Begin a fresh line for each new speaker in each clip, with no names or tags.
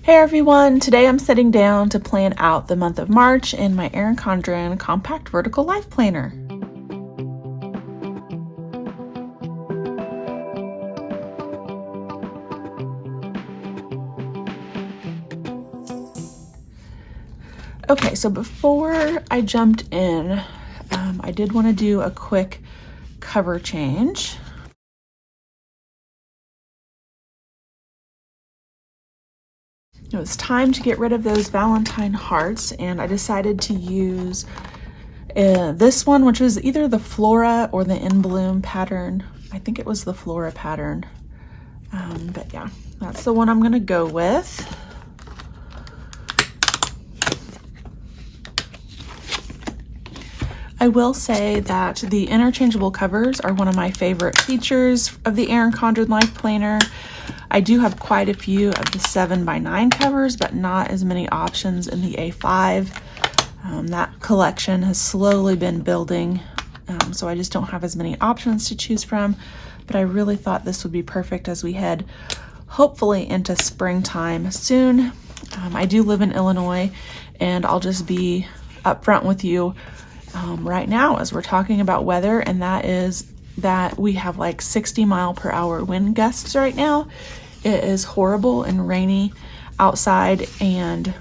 Hey everyone, today I'm sitting down to plan out the month of March in my Erin Condren Compact Vertical Life Planner. Okay, so before I jumped in, I did want to do a quick cover change. It was time to get rid of those Valentine hearts, and I decided to use this one, which was either the Flora or the In Bloom pattern. I think it was the Flora pattern, but yeah, that's the one I'm gonna go with. I will say that the interchangeable covers are one of my favorite features of the Erin Condren Life Planner. I do have quite a few of the 7x9 covers, but not as many options in the A5. That collection has slowly been building, so I just don't have as many options to choose from, but I really thought this would be perfect as we head hopefully into springtime soon. I do live in Illinois, and I'll just be upfront with you right now as we're talking about weather, and that is that we have like 60-mile-per-hour wind gusts right now. It is horrible and rainy outside, and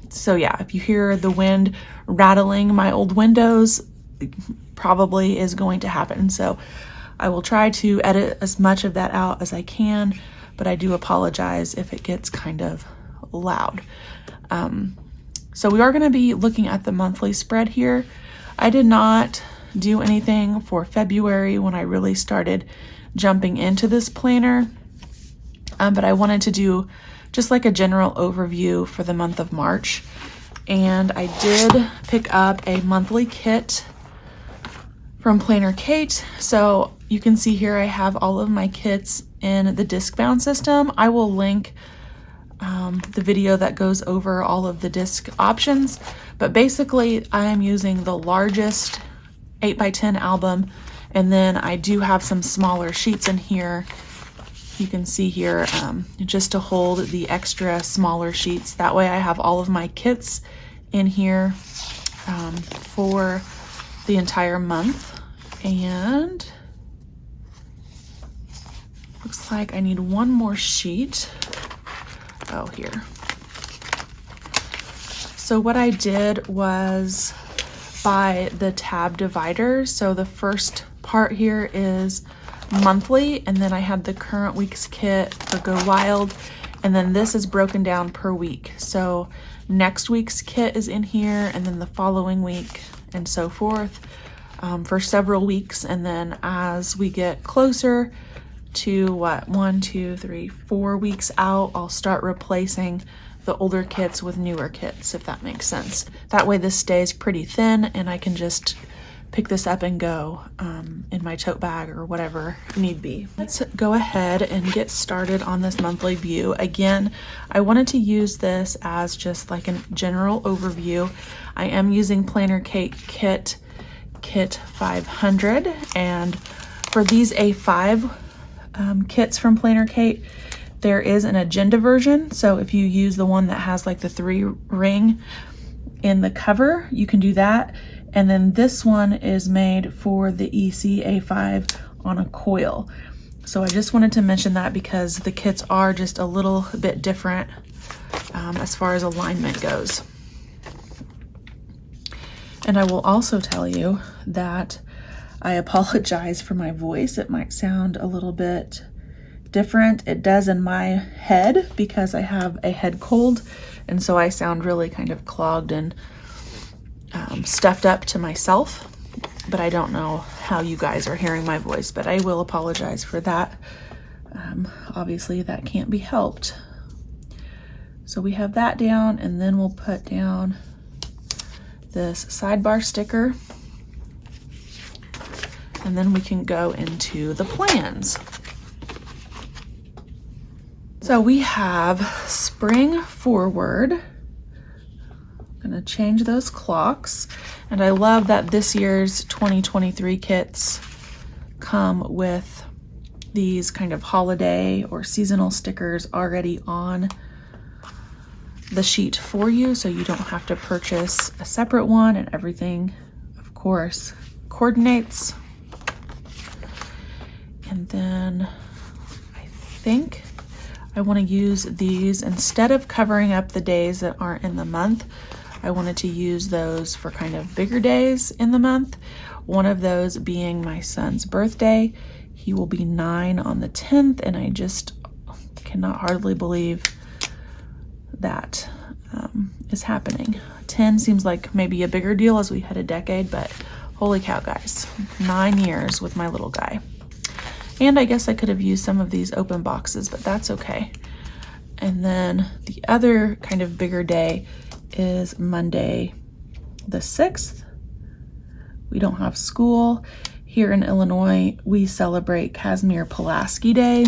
so yeah, if you hear the wind rattling my old windows, probably is going to happen. So I will try to edit as much of that out as I can, but I do apologize if it gets kind of loud. So we are going to be looking at the monthly spread here. I did not do anything for February when I really started jumping into this planner, but I wanted to do just like a general overview for the month of March. And I did pick up a monthly kit from PlannerKate. So you can see here I have all of my kits in the disc bound system. I will link the video that goes over all of the disc options, but basically I am using the largest 8x10 album, and then I do have some smaller sheets in here. You can see here just to hold the extra smaller sheets. That way I have all of my kits in here for the entire month. And looks like I need one more sheet. Oh, here. So what I did was buy the tab divider. So the first part here is monthly, and then I had the current week's kit for Go Wild, and then this is broken down per week. So next week's kit is in here, and then the following week, and so forth, for several weeks. And then as we get closer to 1, 2, 3, 4 weeks out, I'll start replacing the older kits with newer kits, if that makes sense. That way this stays pretty thin, and I can just pick this up and go in my tote bag or whatever need be. Let's go ahead and get started on this monthly view. Again, I wanted to use this as just like a general overview. I am using PlannerKate kit 500, and for these A5 kits from PlannerKate, there is an agenda version. So if you use the one that has like the 3 ring in the cover, you can do that. And then this one is made for the EC A5 on a coil. So I just wanted to mention that because the kits are just a little bit different as far as alignment goes. And I will also tell you that I apologize for my voice. It might sound a little bit different. It does in my head because I have a head cold, and so I sound really kind of clogged and stuffed up to myself, but I don't know how you guys are hearing my voice, but I will apologize for that. Obviously that can't be helped. So we have that down, and then we'll put down this sidebar sticker, and then we can go into the plans. So we have spring forward. I'm gonna change those clocks, and I love that this year's 2023 kits come with these kind of holiday or seasonal stickers already on the sheet for you, so you don't have to purchase a separate one, and everything, of course, coordinates. And then I think I want to use these instead of covering up the days that aren't in the month. I wanted to use those for kind of bigger days in the month. One of those being my son's birthday. He will be 9 on the 10th, and I just cannot hardly believe that is happening. 10 seems like maybe a bigger deal as we hit a decade, but holy cow, guys, 9 years with my little guy. And I guess I could have used some of these open boxes, but that's okay. And then the other kind of bigger day is Monday the 6th. We don't have school. Here in Illinois, we celebrate Casimir Pulaski Day.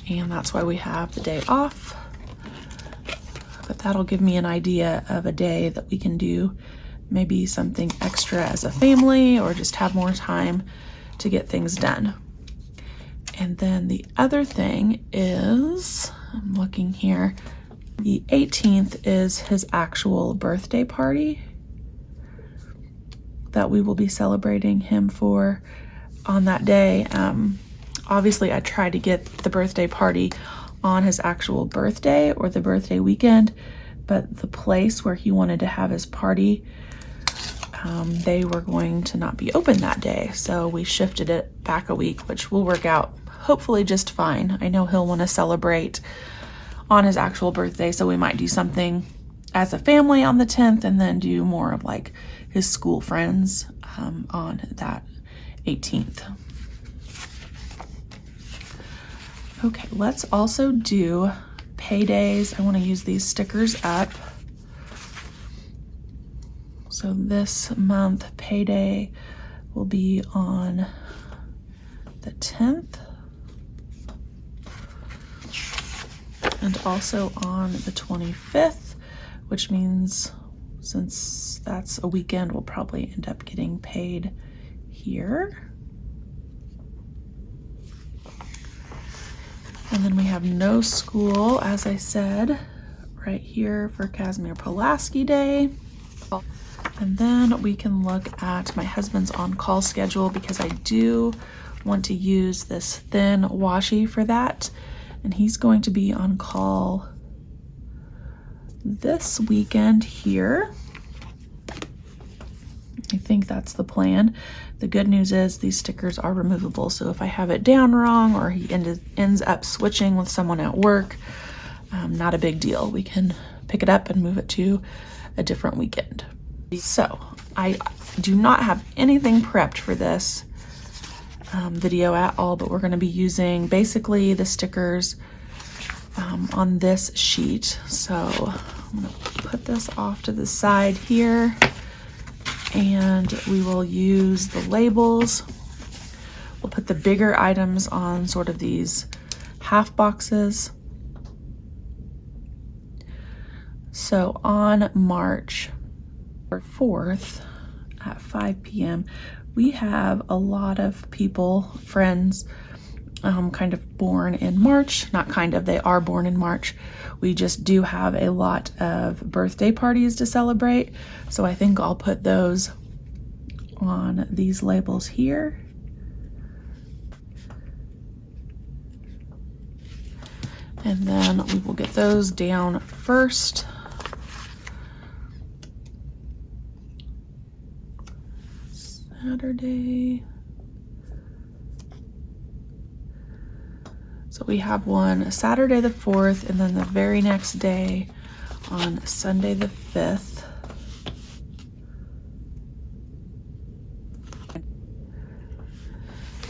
And that's why we have the day off. But that'll give me an idea of a day that we can do maybe something extra as a family, or just have more time to get things done. And then the other thing is, I'm looking here, the 18th is his actual birthday party that we will be celebrating him for on that day. Obviously, I tried to get the birthday party on his actual birthday or the birthday weekend, but the place where he wanted to have his party, they were going to not be open that day. So we shifted it back a week, which will work out hopefully just fine. I know he'll want to celebrate on his actual birthday, so we might do something as a family on the 10th and then do more of like his school friends on that 18th. Okay, let's also do paydays. I want to use these stickers up. So this month payday will be on the 10th and also on the 25th, which means since that's a weekend, we'll probably end up getting paid here. And then we have no school, as I said, right here for Casimir Pulaski Day. And then we can look at my husband's on-call schedule, because I do want to use this thin washi for that. And he's going to be on call this weekend here. I think that's the plan. The good news is these stickers are removable, so if I have it down wrong or he ends up switching with someone at work, not a big deal. We can pick it up and move it to a different weekend. So I do not have anything prepped for this video at all, but we're going to be using basically the stickers on this sheet. So I'm going to put this off to the side here, and we will use the labels. We'll put the bigger items on sort of these half boxes. So on March 4th at 5 p.m., we have a lot of people, friends, kind of born in March. Not kind of, they are born in March. We just do have a lot of birthday parties to celebrate. So I think I'll put those on these labels here. And then we will get those down first. Saturday. So we have one Saturday the 4th, and then the very next day on Sunday the 5th.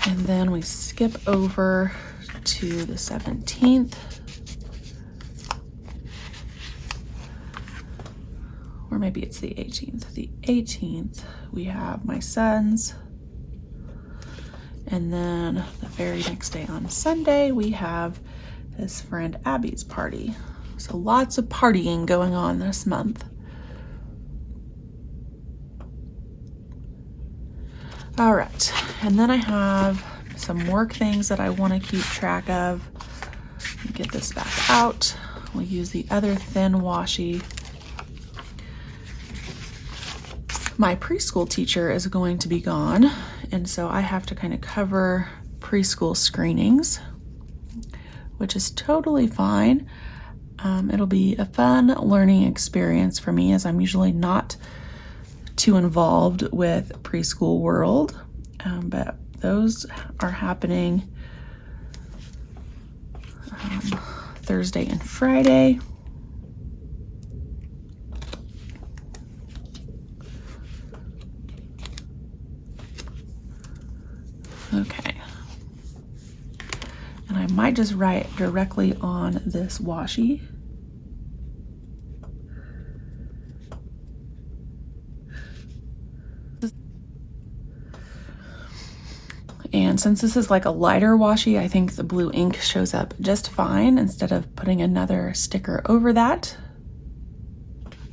And then we skip over to the 17th. Or maybe it's the 18th. The 18th, we have my son's. And then the very next day on Sunday, we have his friend Abby's party. So lots of partying going on this month. All right, and then I have some work things that I want to keep track of. Get this back out. we'll use the other thin washi. My preschool teacher is going to be gone, and so I have to kind of cover preschool screenings, which is totally fine. It'll be a fun learning experience for me, as I'm usually not too involved with preschool world, but those are happening Thursday and Friday. Okay. And I might just write directly on this washi. And since this is like a lighter washi, I think the blue ink shows up just fine instead of putting another sticker over that.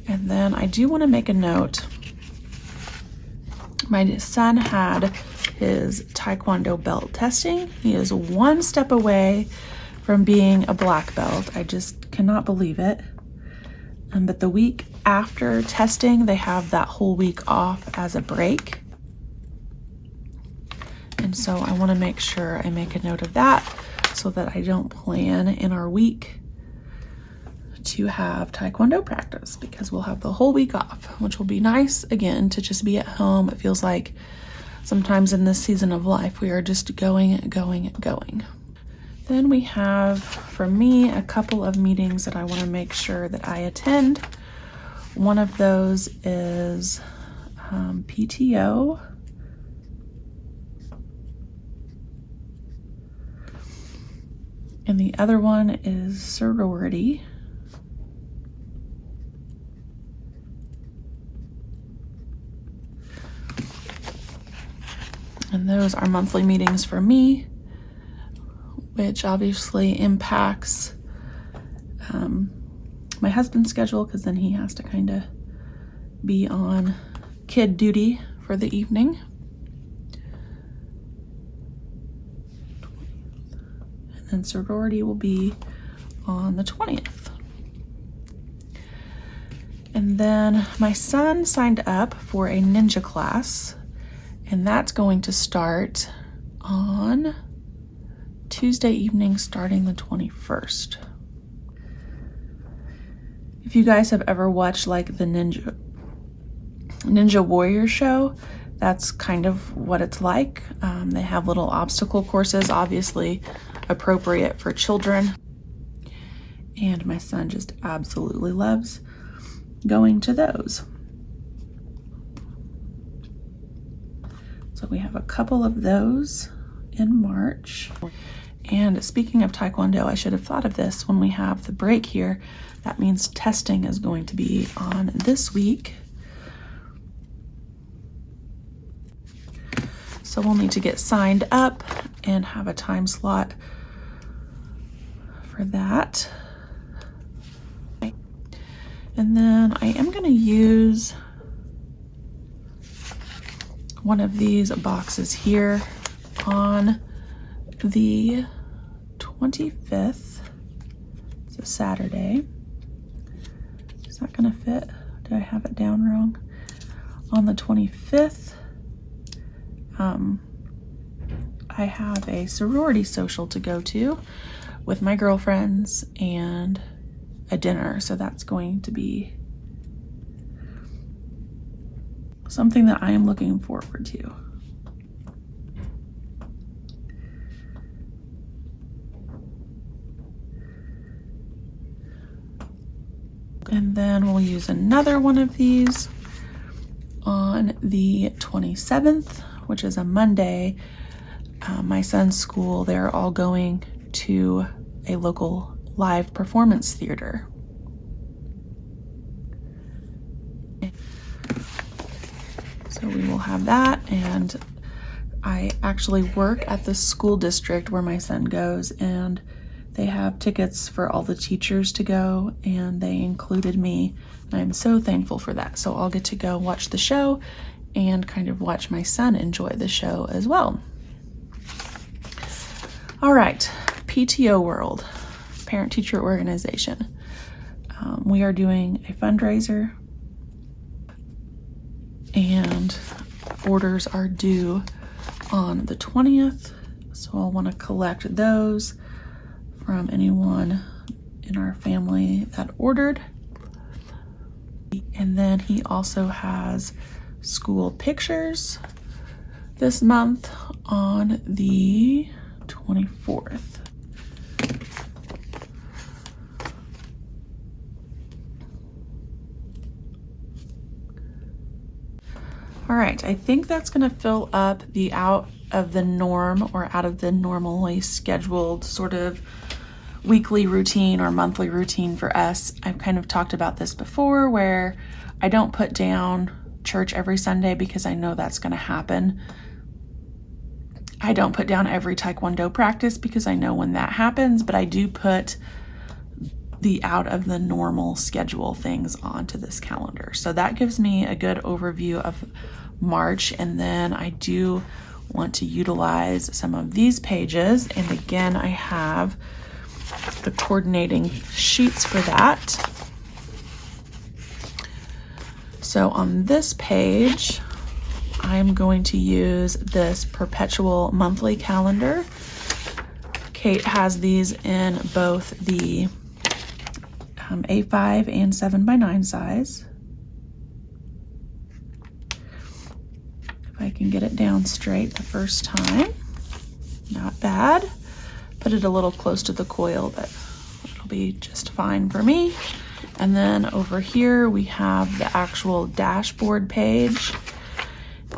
And then I do want to make a note. My son had his Taekwondo belt testing. He is one step away from being a black belt. I just cannot believe it. But the week after testing, they have that whole week off as a break. And so I want to make sure I make a note of that so that I don't plan in our week to have Taekwondo practice, because we'll have the whole week off, which will be nice again to just be at home. It feels like sometimes in this season of life we are just going. Then we have, for me, a couple of meetings that I want to make sure that I attend. One of those is PTO. And the other one is sorority. And those are monthly meetings for me, which obviously impacts my husband's schedule, because then he has to kind of be on kid duty for the evening. And then sorority will be on the 20th. And then my son signed up for a ninja class, and that's going to start on Tuesday evening, starting the 21st. If you guys have ever watched like the Ninja Warrior show, that's kind of what it's like. They have little obstacle courses, obviously appropriate for children. And my son just absolutely loves going to those. So we have a couple of those in March. And speaking of Taekwondo, I should have thought of this when we have the break here. That means testing is going to be on this week. So we'll need to get signed up and have a time slot for that. And then I am going to use one of these boxes here on the 25th. It's a Saturday. Is that gonna fit? Did I have it down wrong? On the 25th, I have a sorority social to go to with my girlfriends and a dinner. So that's going to be something that I am looking forward to. And then we'll use another one of these on the 27th, which is a Monday. My son's school, they're all going to a local live performance theater. So we will have that, and I actually work at the school district where my son goes, and they have tickets for all the teachers to go, and they included me, and I'm so thankful for that. So I'll get to go watch the show and kind of watch my son enjoy the show as well. All right, PTO world, parent-teacher organization. We are doing a fundraiser, and orders are due on the 20th. So I'll want to collect those from anyone in our family that ordered. And then he also has school pictures this month on the 24th. All right, I think that's gonna fill up the out of the norm or out of the normally scheduled sort of weekly routine or monthly routine for us. I've kind of talked about this before where I don't put down church every Sunday because I know that's gonna happen. I don't put down every Taekwondo practice because I know when that happens, but I do put the out of the normal schedule things onto this calendar. So that gives me a good overview of March. And then I do want to utilize some of these pages. And again, I have the coordinating sheets for that. So on this page, I'm going to use this perpetual monthly calendar. Kate has these in both the A5 and 7x9 size. If I can get it down straight the first time, not bad. Put it a little close to the coil, but it'll be just fine for me. And then over here we have the actual dashboard page.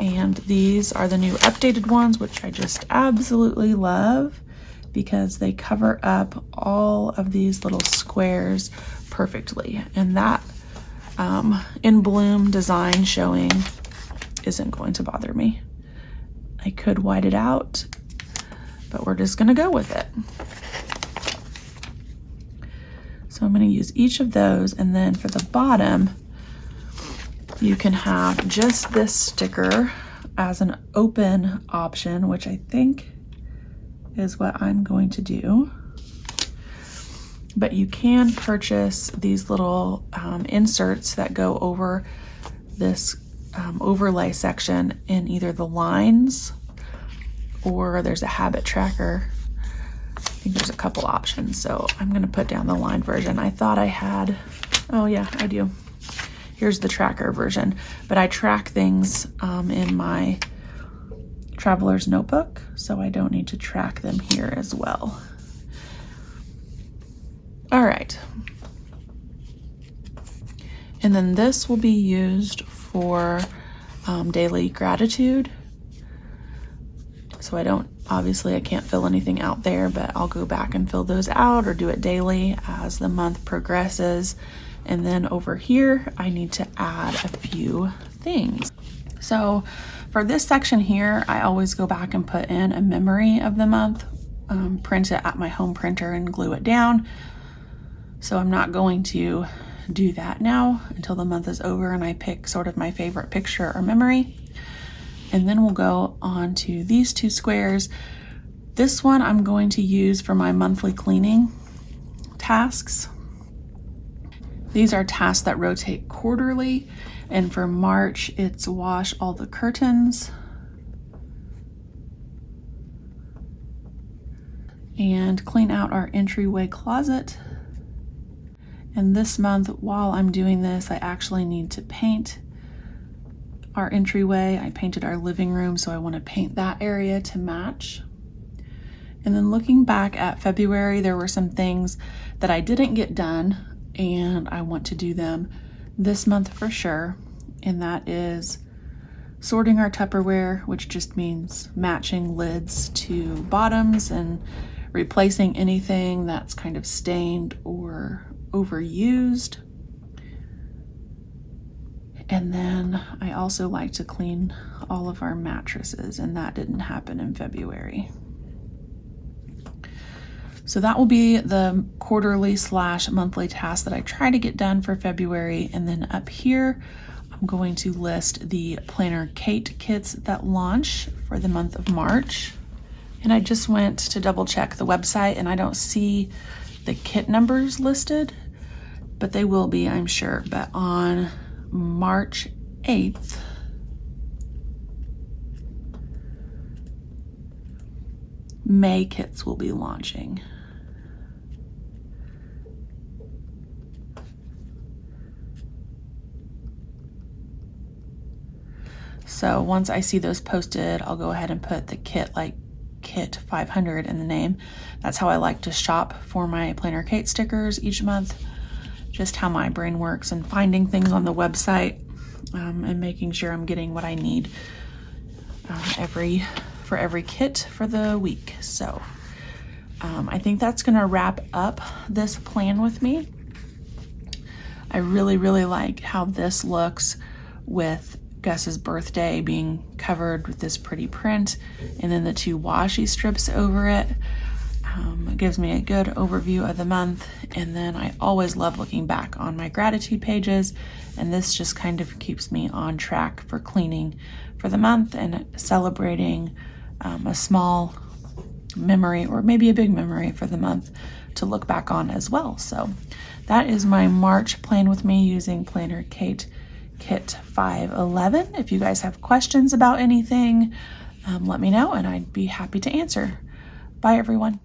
And these are the new updated ones, which I just absolutely love because they cover up all of these little squares perfectly. And that in bloom design showing isn't going to bother me. I could white it out, but we're just gonna go with it. So I'm gonna use each of those, and then for the bottom, you can have just this sticker as an open option, which I think is what I'm going to do. But you can purchase these little inserts that go over this overlay section in either the lines or there's a habit tracker. I think there's a couple options. So I'm going to put down the line version. I thought I had, oh yeah, I do. Here's the tracker version, but I track things in my traveler's notebook, so I don't need to track them here as well. All right. And then this will be used for daily gratitude. So obviously I can't fill anything out there, but I'll go back and fill those out or do it daily as the month progresses. And then over here, I need to add a few things. So for this section here, I always go back and put in a memory of the month, print it at my home printer and glue it down. So I'm not going to do that now until the month is over and I pick sort of my favorite picture or memory. And then we'll go on to these two squares. This one I'm going to use for my monthly cleaning tasks. These are tasks that rotate quarterly, and for March, it's wash all the curtains and clean out our entryway closet. And this month, while I'm doing this, I actually need to paint our entryway. I painted our living room, so I want to paint that area to match. And then looking back at February, there were some things that I didn't get done, and I want to do them this month for sure. And that is sorting our Tupperware, which just means matching lids to bottoms and replacing anything that's kind of stained or overused. And then I also like to clean all of our mattresses, and that didn't happen in February. So that will be the quarterly / monthly task that I try to get done for February. And then up here, I'm going to list the PlannerKate kits that launch for the month of March. And I just went to double check the website and I don't see the kit numbers listed, but they will be, I'm sure. But on March 8th, May kits will be launching. So once I see those posted, I'll go ahead and put the kit, like Kit 500 in the name. That's how I like to shop for my PlannerKate stickers each month. Just how my brain works and finding things on the website and making sure I'm getting what I need for every kit for the week. So I think that's gonna wrap up this plan with me. I really, really like how this looks with Gus's birthday being covered with this pretty print and then the 2 washi strips over it. It gives me a good overview of the month, and then I always love looking back on my gratitude pages, and this just kind of keeps me on track for cleaning for the month and celebrating a small memory or maybe a big memory for the month to look back on as well. So that is my March plan with me using PlannerKate Kit 511. If you guys have questions about anything, let me know and I'd be happy to answer. Bye everyone.